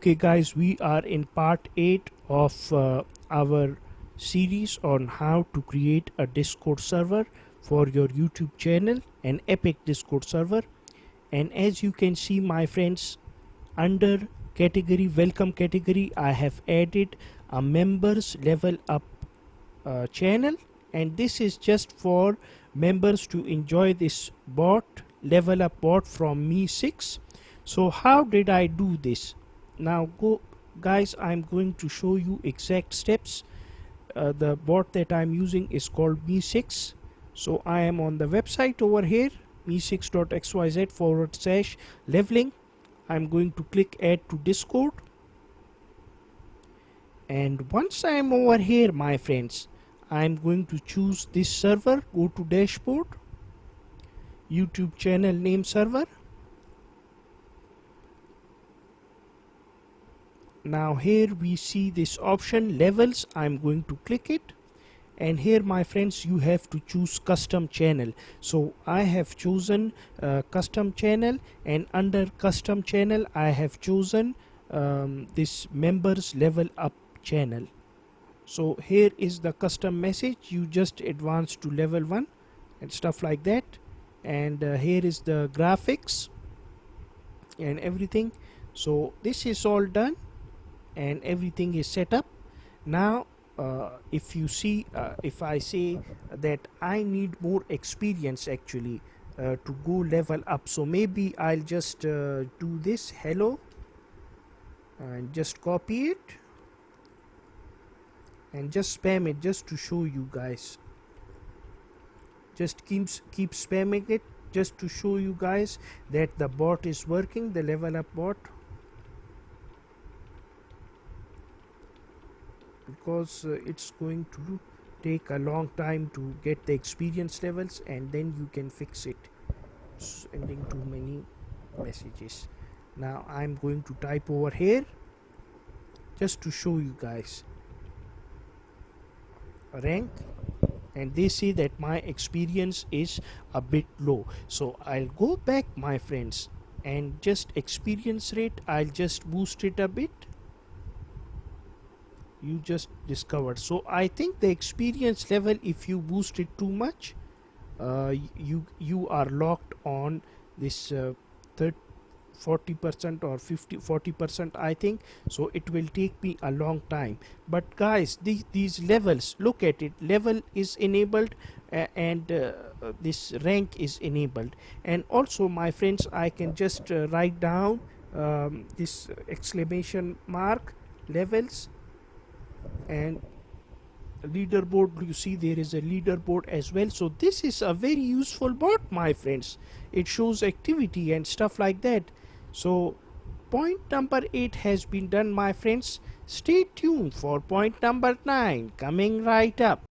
Okay guys, we are in part 8 of our series on how to create a Discord server for your YouTube channel, an epic Discord server. And as you can see my friends, under category welcome category I have added a members level up channel, and this is just for members to enjoy this level up bot from Mee6. So how did I do this? Now go guys, I'm going to show you exact steps. The bot that I'm using is called Mee6. So I am on the website over here, mee6.xyz/leveling. I'm going to click add to Discord, and once I am over here my friends, I'm going to choose this server. Go to dashboard, YouTube channel name server. Now here we see this option levels. I'm going to click it, and here my friends you have to choose custom channel. So I have chosen custom channel, and under custom channel I have chosen this members level up channel. So here is the custom message. You just advance to level 1 and stuff like that, and here is the graphics and everything. So this is all done and everything is set up. Now if you see, if I say that I need more experience actually to go level up, so maybe I'll just do this hello and just copy it and just spam it just to show you guys. Just keep spamming it just to show you guys that the bot is working, the level up bot, because it's going to take a long time to get the experience levels, and then you can fix it sending too many messages. Now I'm going to type over here just to show you guys rank, and they say that my experience is a bit low. So I'll go back my friends, and just experience rate I'll just boost it a bit. You just discovered, so I think the experience level, if you boost it too much, you are locked on this 40% or 40%, I think. So it will take me a long time. But guys, these levels, look at it, level is enabled, and this rank is enabled. And also my friends, I can just write down this exclamation mark levels and leaderboard. You see there is a leaderboard as well. So this is a very useful bot my friends. It shows activity and stuff like that. So point number 8 has been done my friends. Stay tuned for point number 9 coming right up.